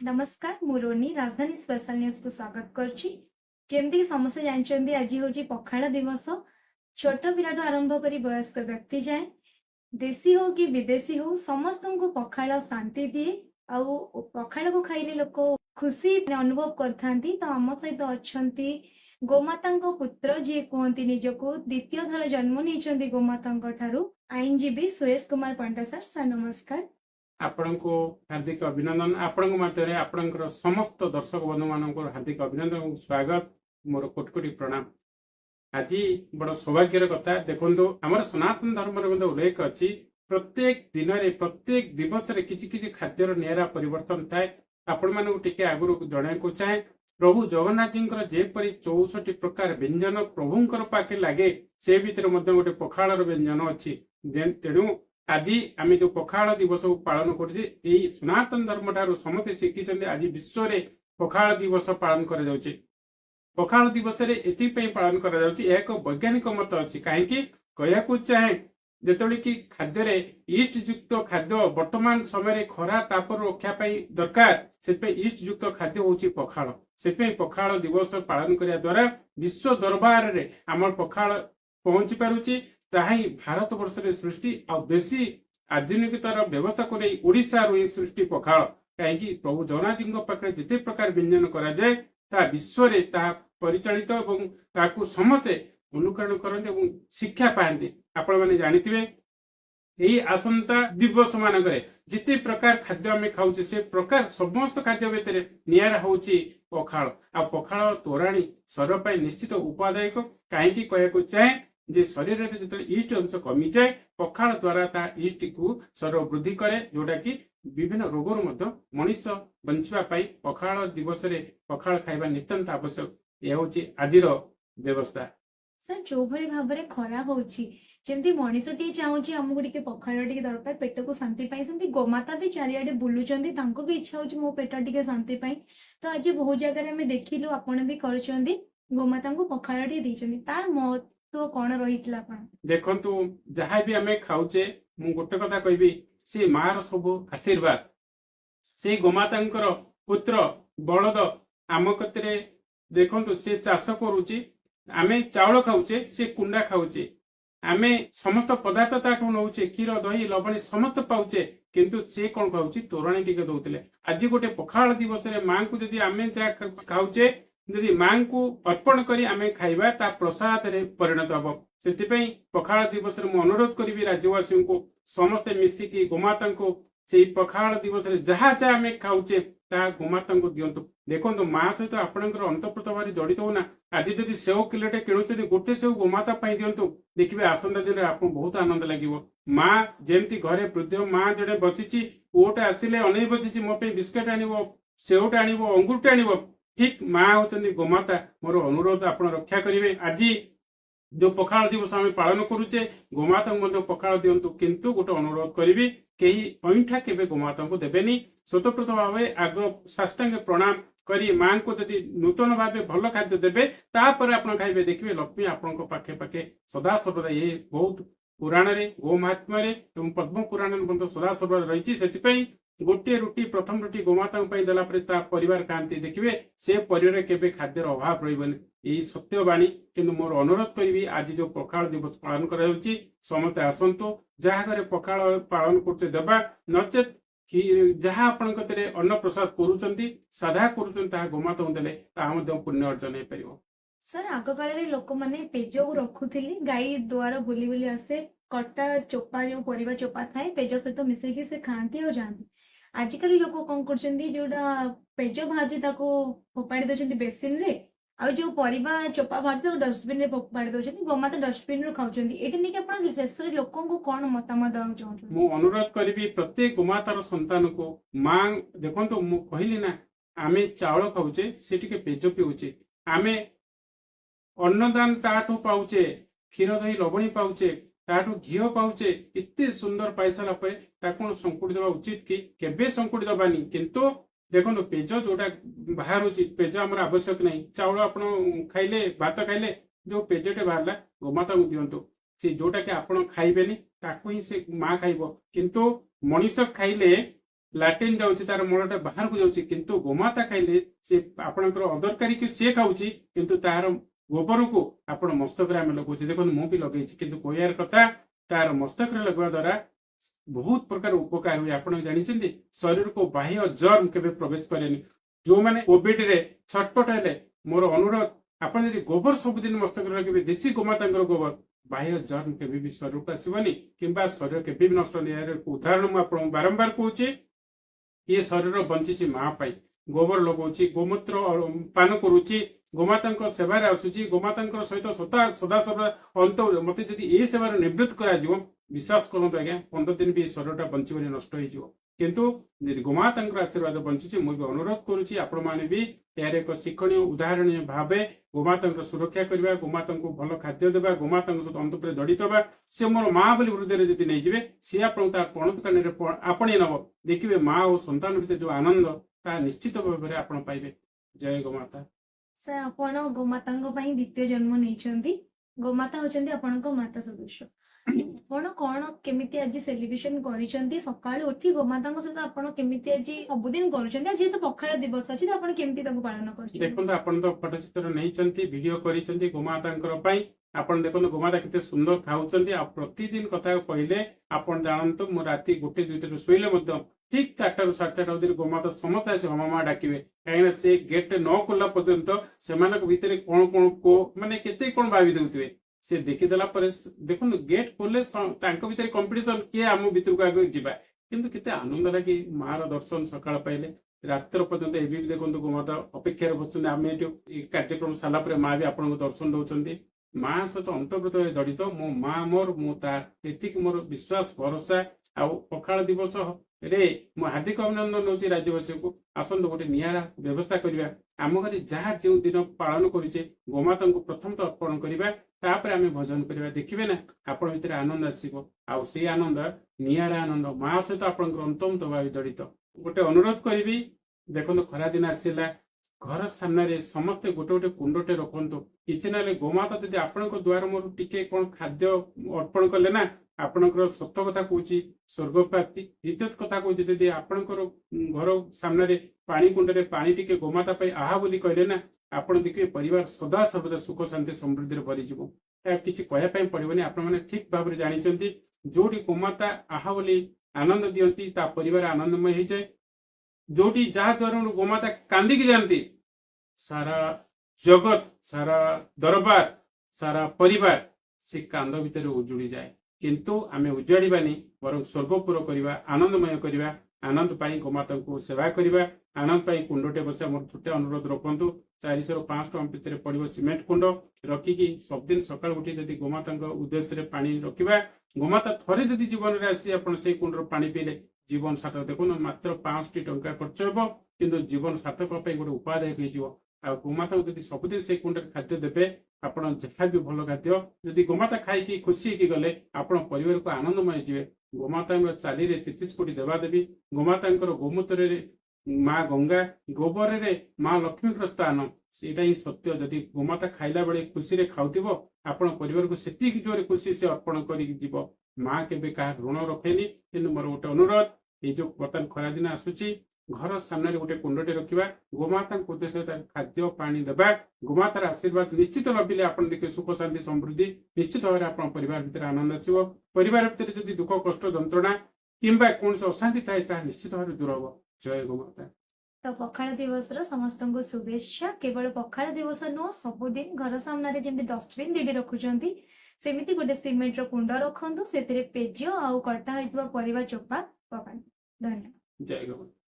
नमस्कार मु रोनी राजधानी स्पेशल न्यूज को स्वागत करछि। जेमती कि समस्त जानछन्ती आज होची पखाळ दिवस। छोट पिलाठू आरंभ करी वयस्क व्यक्ति जाए देशी हो कि विदेशी हो समस्त को पखाळ शांति दिए आउ पखाळ को खाइले लोक खुशी अनुभव करथांती। तो आम सहित अछंती गोमाता पुत्र जी कहती निजको द्वितीय थर जन्म नहीं गोमाता ठारू आईनजीवी सुरेश कुमार पंडा सर। सर नमस्कार। आपण को हार्दिक अभिनंदन। आपण मध्य आपणकर समस्त दर्शक बंधु मान हार्दिक अभिनंदन स्वागत मोर कोटि कोटि प्रणाम। आज बड़ सौभाग्यर कथा देखो आम सनातन धर्म उल्लेख अच्छी प्रत्येक दिन में प्रत्येक दिवस किसी खाद्यर निरा परिवर्तन थाए। आपण मानक टिके आगुरी जनवाक चाहे प्रभु जगन्नाथ जी जेपरी 64 प्रकार व्यंजन प्रभुंकर पाखे लगे से भितर गोटे पखाड़ व्यंजन अच्छी। तेणु आज आम जो पखाड़ दिवस को पालन कर सनातन धर्म ठार समस्त शिखी आज विश्व में पखाड़ दिवस पालन कर पखाड़ दिवस पालन कर एक वैज्ञानिक मत अच्छी कहीं कहू चाहे जिते कि खाद्य ईस्ट युक्त खाद्य वर्तमान समय खरा तापर रक्षा दरकार से ईस्ट युक्त खाद्य हूँ पखाड़। से पखाड़ दिवस पालन करने द्वारा विश्व दरबार रे आम पखाड़ पहुंची पारुची। ताही भारत वर्ष रे सृष्टि आ बेसी आधुनिकतार व्यवस्था को नहीं ओडिशा रो ही सृष्टि पखाड़। कहीं प्रभु जगन्नाथ जी पाखे जिते प्रकार व्यंजन करा जाए ता विश्व रे ता परिचालित एवं ताकू समस्ते अनुकरण करते और शिक्षा पाते। आपण मैंने जानते यही आसंता दिवस मानक जिते प्रकार खाद्य आम खाऊ से प्रकार समस्त खाद्य भितर निरा हूँ पखाड़। आ पखाड़ तोराणी शरीर पर निश्चित उपादायक कहीं कहू चाहे जे शरीर में जो ईस्ट अंश कमी जाए पखाड़ द्वारा ता ईस्ट को शरीर वृद्धि करे जोटा कि विभिन्न रोगर मनीष बंचापी पखाड़ दिवस पखाड़ खाइबा नितांत आवश्यक। यह हूँ आज व्यवस्था। सर जो भली भाव में खरा होची जेमती मनीष टी चाहूँगी आमको टे पखाड़ टे दरकार पेट को शांति पाई सेमती गोमाता भी चारिआडे बुलुचंदी तांको भी इच्छा होची मो पेट टे शांति पाई। तो आज बहुत जगह आम देखिलु आपण भी करछंदी गोमाता को पखाड़ टे देछंदी तार महत्व कौन रहितला आपण देखंतु जहाँ भी आम खाऊचे मु गोटे कथा कहबी से मार सब आशीर्वाद से गोमाता पुत्र बलद आम कतरे देखंतु से चाष करुची आमे चाउल खाऊचे से कुंडा खाऊचे आमे समस्त पदार्थ ताठू नौचे क्षीर दही लवणी समस्त पाउचे किंतु से कौन खाऊची तोराणी टिके दौले। आज गोटे पखाड़ दिवस माँ को जदि आमे जहाँ खाऊचे जदि माँ को अर्पण करी आमे खाइबा ता प्रसाद रे परिणत हम। से पखाड़ दिवस मु अनुरोध करी राज्यवासी को समस्ते मिसिकी गोमाता को से पखाड़ दिवस जहाँ जहाँ आमे खाऊचे ता गोमाता को दिंतु। देखो माँ सहित आपंकर अंतप्रत भारी जड़ित होना। आज जदि सेव किलोटे किणुचे गोटे सेव गोमाता दिंतु देखिए आसंता दिन में आपको बहुत आनंद लगे। माँ जमती घरे वृद्ध माँ जड़े बसी पुओटे आसिले अनै बसी मो बिस्केट आनब सेवटे आनब अंगुरटे आनब ठीक माँ होती गोमाता। मोर अनुरोध आप रक्षा करेंगे। आज जो पखाड़ दिवस आम पालन करुचे गोमाता को पखाड़ दिंतु किंतु गोटे अनुरोध करी कहीं अईठा केवे गोमाता को देवेनी। स्वतःप्रत भाव आग साष्टांग प्रणाम करी माँ को जदि नूतन भाव भल खाद्य देवे तापर आप खाइबे देखिए लक्ष्मी आपण पाखे पाखे सदा सर्वदा। ये बहुत पुराण रे गो महात्मा एवं पद्म पुराण सदा सर्वदा रही। से गोटे रुटी प्रथम रुटी गोमाता देला परिवार खाती देखिए से परिवार केवे खाद्यर अभाव रही। यही सत्यवाणी किंतु मोर अनुरोध करी आज जो पखाड़ दिवस पालन कर समस्ते आसतु जहाँ घरे पखाड़ पालन करते देवा नचेत जहाँ आपण अन्न प्रसाद करुँच साधा करुँच गोमाता देले पुण्य अर्जन हो पार। सर आग काल लोक मैंने पेज को रखुली गाई द्वार बुली बुली आसे कटा चोपा जो परिवा चोपा थाए पेज सहित मिसेकी से खाती और जाती। आजिकल लोक कौन कर पेज भाजी फोपाड़ी दौरान बेसिन रे आ जो परिवा चोपा भाजी डस्टबिन रे फोपाड़ी दौरान गोमाता डस्टबिन रू खाऊँ ये शेष लोक को कौन मतामत देवा चाहूँ। मु अनुरोध करी प्रत्येक गोमातार संतान को माँ देखो मु कहली ना आम चाउल खाऊचे से पेज पीऊचे आमे अन्नदान ताठू पाऊचे क्षीर दही लवणी पाऊचे ताठू घी पाऊचे इतने सुंदर पाई सारा पर संकुड़ी देवा उचित कि केबे संकुड़ी दबानी। किंतु देखो पेज जोटा बाहर पेज आम आवश्यक नहीं। चाउल आप खाइले भात खाइले जो पेजटे बाहर गोमाता को दिंतु से जोटा कि आप खाइबेनी ताकू ही से माँ खाइब। किंतु मनीष खाइले ଲାଟ୍ରିନ୍ ଯାଉଛି ତାର ମଳଟା ବାହାରକୁ ଯାଉଛି, କିନ୍ତୁ ଗୋମାତା ଖାଇଲେ ସେ ଆପଣଙ୍କର ଅଦରକାରୀ କି ସିଏ ଖାଉଛି, କିନ୍ତୁ ତାର ଗୋବରକୁ ଆପଣ ମସ୍ତକରେ ଆମେ ଲଗାଉଛେ। ଦେଖନ୍ତୁ ମୁଁ ବି ଲଗେଇଛି, କିନ୍ତୁ କହିବାର କଥା ତାର ମସ୍ତକରେ ଲଗାଇବା ଦ୍ୱାରା ବହୁତ ପ୍ରକାର ଉପକାର ହୁଏ। ଆପଣ ଜାଣିଛନ୍ତି ଶରୀରକୁ ବାହ୍ୟ ଜର୍ମ କେବେ ପ୍ରବେଶ କରେନି। ଯୋଉମାନେ କୋଭିଡ ରେ ଛଟପଟ ହେଲେ ମୋର ଅନୁରୋଧ, ଆପଣ ଯଦି ଗୋବର ସବୁଦିନ ମସ୍ତକରେ ଲଗେଇବେ, ଦେଶୀ ଗୋମାତାଙ୍କର ଗୋବର, ବାହ୍ୟ ଜର୍ମ କେବେ ବି ଶରୀରକୁ ଆସିବନି କିମ୍ବା ଶରୀର କେବେ ବି ନଷ୍ଟ ନାହିଁ। ଏହାର ଉଦାହରଣ ମୁଁ ଆପଣଙ୍କୁ ବାରମ୍ବାର କହୁଛି, ଇଏ ଶରୀର ବଞ୍ଚିଛି ମା ପାଇଁ। ଗୋବର ଲଗାଉଛି, ଗୋମୂତ୍ର ପାନ କରୁଛି, ଗୋମାତାଙ୍କ ସେବାରେ ଆସୁଛି, ଗୋମାତାଙ୍କ ସହିତ ସଦାସର୍ବଦା ଅନ୍ତ ମତେ ଯଦି ଏଇ ସେବାରେ ନିବୃତ୍ତ କରାଯିବ, ବିଶ୍ୱାସ କରନ୍ତୁ ଆଜ୍ଞା 15 ଦିନ ବି ଏ ଶରୀରଟା ବଞ୍ଚିବନି, ନଷ୍ଟ ହେଇଯିବ। କିନ୍ତୁ ଯଦି ଗୋମାତାଙ୍କର ଆଶୀର୍ବାଦ ବଞ୍ଚିଛି, ମୁଁ ବି ଅନୁରୋଧ କରୁଛି ଆପଣମାନେ ବି ଏହାର ଏକ ଶିକ୍ଷଣୀୟ ଉଦାହରଣୀୟ ଭାବେ ଗୋମାତାଙ୍କର ସୁରକ୍ଷା କରିବା, ଗୋମାତାଙ୍କୁ ଭଲ ଖାଦ୍ୟ ଦେବା, ଗୋମାତାଙ୍କ ସହିତ ଅନ୍ତଃପ୍ରେ ଜଡ଼ିତ ହେବା। ସେ ମୋର ମା ବୋଲି ହୃଦୟରେ ଯଦି ନେଇଯିବେ, ସିଏ ଆପଣଙ୍କୁ ତା ପଣତକାନିରେ ଆପଣେଇ ନେବ। ଦେଖିବେ ମା ଓ ସନ୍ତାନ ଭିତରେ ଯୋଉ ଆନନ୍ଦ, ତାହା ନିଶ୍ଚିତ ଭାବରେ ଆପଣ ପାଇବେ। ଜୟ ଗୋମାତା। ସାର୍ ଆପଣ ଗୋମାତାଙ୍କ ପାଇଁ ଦ୍ୱିତୀୟ ଜନ୍ମ ନେଇଛନ୍ତି। ଗୋମାତା ହଉଛନ୍ତି ଆପଣଙ୍କ ମାତା ସଦୃଶ। ଆପଣ କଣ କେମିତି ଆଜି ସେଲିବ୍ରେସନ କରିଛନ୍ତି? ସକାଳୁ ଉଠି ଗୋମାତାଙ୍କ ସହିତ ଆପଣ କେମିତି ଆଜି ସବୁଦିନ କରୁଛନ୍ତି? ଆଜି ଯେହେତୁ ପଖାଳ ଦିବସ ଅଛି, ତ ଆପଣ କେମିତି ତାକୁ ପାଳନ କରୁଛନ୍ତି? ଦେଖନ୍ତୁ ଆପଣ ତ ଫଟୋ ଚିତ୍ର ନେଇଛନ୍ତି, ଭିଡିଓ କରିଛନ୍ତି ଗୋମାତାଙ୍କର ପାଇଁ। ଆପଣ ଦେଖନ୍ତୁ ଗୋମାତା କେତେ ସୁନ୍ଦର ଖାଉଛନ୍ତି। ଆଉ ପ୍ରତିଦିନ କଥା କହିଲେ ଆପଣ ଜାଣନ୍ତୁ, ମୁଁ ରାତି 1-2ଟାରୁ ଶୋଇଲେ ମଧ୍ୟ ଠିକ 4ଟାରୁ 4:30 ଭିତରେ ଗୋମାତା ସମସ୍ତେ ଆସି ମାମା ଡାକିବେ। କାହିଁକିନା ସେ ଗେଟ୍ ନ ଖୋଲା ପର୍ଯ୍ୟନ୍ତ ସେମାନଙ୍କ ଭିତରେ କଣ ମାନେ କେତେ କଣ ଭାବି ଦେଉଥିବେ। ସେ ଦେଖିଦେଲା ପରେ ଦେଖନ୍ତୁ ଗେଟ୍ ଖୋଲେ ତାଙ୍କ ଭିତରେ କମ୍ପିଟିସନ, କିଏ ଆମ ଭିତରକୁ ଆଗକୁ ଯିବା। କିନ୍ତୁ କେତେ ଆନନ୍ଦ ଲାଗେ ମାର ଦର୍ଶନ ସକାଳ ପାଇଲେ ରାତ୍ର ପର୍ଯ୍ୟନ୍ତ। ଏବେ ବି ଦେଖନ୍ତୁ ଗୋମାତା ଅପେକ୍ଷାରେ ବସୁଛନ୍ତି। ଆମେ ଏଠି କାର୍ଯ୍ୟକ୍ରମ ସାରିଲା ପରେ ମା ବି ଆପଣଙ୍କୁ ଦର୍ଶନ ଦଉଛନ୍ତି। ମା ସହିତ ଅନ୍ତର୍ଗତ ହୋଇ ଜଡ଼ିତ। ମୋ ମା ମୋର, ମୁଁ ତା, ଏତିକି ମୋର ବିଶ୍ୱାସ ଭରସା। ଆଉ ପଖାଳ ଦିବସ ରେ ମୁଁ ହାର୍ଦ୍ଦିକ ଅଭିନନ୍ଦନ ଦଉଛି ରାଜ୍ୟବାସୀଙ୍କୁ। ଆସନ୍ତୁ ଗୋଟେ ନିଆରା ବ୍ୟବସ୍ଥା କରିବା। ଆମ ଘରେ ଯାହା ଯେଉଁ ଦିନ ପାଳନ କରୁଛେ, ଗୋମାତାଙ୍କୁ ପ୍ରଥମତଃ ଅର୍ପଣ କରିବା, ତାପରେ ଆମେ ଭଜନ କରିବା। ଦେଖିବେ ନା ଆପଣ ଭିତରେ ଆନନ୍ଦ ଆସିବ। ଆଉ ସେଇ ଆନନ୍ଦ ନିଆରା ଆନନ୍ଦ, ମା ସହିତ ଆପଣଙ୍କର ଅନ୍ତର୍ମୁକ୍ତ ଭାବେ ଜଡ଼ିତ। ଗୋଟେ ଅନୁରୋଧ କରିବି, ଦେଖନ୍ତୁ ଖରାଦିନ ଆସିଲା, ଘର ସାମ୍ନାରେ ସମସ୍ତେ ଗୋଟେ ଗୋଟେ କୁଣ୍ଡଟେ ରଖନ୍ତୁ। କିଛି ନହେଲେ ଗୋମାତା ଯଦି ଆପଣଙ୍କ ଦ୍ୱାର ମୋର ଟିକେ କଣ ଖାଦ୍ୟ ଅର୍ପଣ କଲେ ନା, ଆପଣଙ୍କର ସତ କଥା କହୁଛି ସ୍ୱର୍ଗ ପ୍ରାପ୍ତି। ଦ୍ୱିତୀୟ କଥା କହୁଛି, ଯଦି ଆପଣଙ୍କର ଘର ସାମ୍ନାରେ ପାଣି କୁଣ୍ଡରେ ପାଣି ଟିକେ ଗୋମାତା ପାଇଁ ଆହା ବୋଲି କହିଲେ ନା, ଆପଣ ଦେଖିବେ ପରିବାର ସଦା ସର୍ବଦା ସୁଖ ଶାନ୍ତି ସମୃଦ୍ଧିରେ ଭରିଯିବ। କିଛି କହିବା ପାଇଁ ପଡିବନି। ଆପଣମାନେ ଠିକ ଭାବରେ ଜାଣିଛନ୍ତି, ଯୋଉଠି ଗୋମାତା ଆହା ବୋଲି ଆନନ୍ଦ ଦିଅନ୍ତି, ତା ପରିବାର ଆନନ୍ଦମୟ ହେଇଯାଏ। ଯୋଉଠି ଯାହା ଦ୍ୱାରା ଗୋମାତା କାନ୍ଦିକି ଯାଆନ୍ତି, ସାରା ଜଗତ, ସାରା ଦରବାର, ସାରା ପରିବାର ସେ କାନ୍ଦ ଭିତରେ ଉଜୁଡ଼ି ଯାଏ। କିନ୍ତୁ ଆମେ ଉଜାଡ଼ିବାନି, ବରଂ ସ୍ୱର୍ଗପୁର କରିବା, ଆନନ୍ଦମୟ କରିବା। ଆନନ୍ଦ ପାଇଁ ଗୋମାତାଙ୍କୁ ସେବା କରିବା, ଆନନ୍ଦ ପାଇଁ କୁଣ୍ଡଟେ ବସିବା। ମୋର ଛୋଟ ଅନୁରୋଧ ରଖନ୍ତୁ, 400ରୁ 500 ଟଙ୍କା ଭିତରେ ପଡ଼ିବ ସିମେଣ୍ଟ କୁଣ୍ଡ ରଖିକି ସବୁଦିନ ସକାଳୁ ଉଠି ଯଦି ଗୋମାତାଙ୍କ ଉଦ୍ଦେଶ୍ୟରେ ପାଣି ରଖିବା, ଗୋମାତା ଥରେ ଯଦି ଜୀବନରେ ଆସି ଆପଣ ସେଇ କୁଣ୍ଡର ପାଣି ପିଇଲେ ଜୀବନ ସାର୍ଥକ। ଦେଖନ୍ତୁ ମାତ୍ର 500 ଟଙ୍କା ଖର୍ଚ୍ଚ ହେବ, କିନ୍ତୁ ଜୀବନ ସାର୍ଥକ ପାଇଁ ଗୋଟେ ଉପାଦାୟକ ହେଇଯିବ। ଆଉ ଗୋମାତାକୁ ଯଦି ସବୁଦିନ ସେଇ କୁଣ୍ଡରେ ଖାଦ୍ୟ ଦେବେ, ଆପଣ ଯାହା ବି ଭଲ ଖାଦ୍ୟ ଯଦି ଗୋମାତା ଖାଇକି ଖୁସି ହେଇକି ଗଲେ, ଆପଣ ପରିବାରକୁ ଆନନ୍ଦମୟ ଯିବେ। ଗୋମାତାଙ୍କର ଚାଲିରେ 33 କୋଟି ଦେବାଦେବୀ, ଗୋମାତାଙ୍କର ଗୋମୂତ୍ରରେ ମା ଗଙ୍ଗା, ଗୋବରରେ ମା ଲକ୍ଷ୍ମୀଙ୍କର ସ୍ଥାନ। ସେଇଟା ହିଁ ସତ୍ୟ। ଯଦି ଗୋମାତା ଖାଇଲା ବେଳେ ଖୁସିରେ ଖାଉଥିବ, ଆପଣ ପରିବାରକୁ ସେତିକି ଜୋରେ ଖୁସି ସେ ଅର୍ପଣ କରିକି ଯିବ। ମା କେବେ କାହା ଋଣ ରଖେନି। କିନ୍ତୁ ମୋର ଗୋଟେ ଅନୁରୋଧ, ଏଇ ଯୋଉ ବର୍ତ୍ତମାନ ଖରାଦିନ ଆସୁଛି, ଘର ସାମ୍ନାରେ ଗୋଟେ କୁଣ୍ଡଟେ ରଖିବା, ଗୋମାତାଙ୍କ ଉଦ୍ଦେଶ୍ୟରେ ଖାଦ୍ୟ ପାଣି ଦେବା। ଗୋମାତାର ଆଶୀର୍ବାଦ ନିଶ୍ଚିତ ଲଭିଲେ ଆପଣ ଦେଖିବେ ସୁଖ ଶାନ୍ତି ସମୃଦ୍ଧି ନିଶ୍ଚିତ ଭାବରେ ଆପଣ ପରିବାର ଭିତରେ ଆନନ୍ଦ ଆସିବ। ପରିବାର ଭିତରେ ଯଦି ଦୁଃଖ କଷ୍ଟ ଯନ୍ତ୍ରଣା କିମ୍ବା କୌଣସି ଅଶାନ୍ତି ଥାଏ, ତାହା ନିଶ୍ଚିତ ଭାବରେ ଦୂର ହବ। ଜୟ ଗୋମାତା। ତ ପଖାଳ ଦିବସର ସମସ୍ତଙ୍କୁ ଶୁଭେଚ୍ଛା। କେବଳ ପଖାଳ ଦିବସ ନୁହଁ, ସବୁଦିନ ଘର ସାମ୍ନାରେ ଯେମିତି ଡଷ୍ଟବିନ୍ 2ଟି ରଖୁଛନ୍ତି, ସେମିତି ଗୋଟେ ସିମେଣ୍ଟର କୁଣ୍ଡ ରଖନ୍ତୁ। ସେଥିରେ ପେଜ ଆଉ କଟା ହୋଇଥିବା ପରିବା ଚୋପା ପକାନ୍ତୁ। ଧନ୍ୟବାଦ। ଜୟ ଗୋମାତା।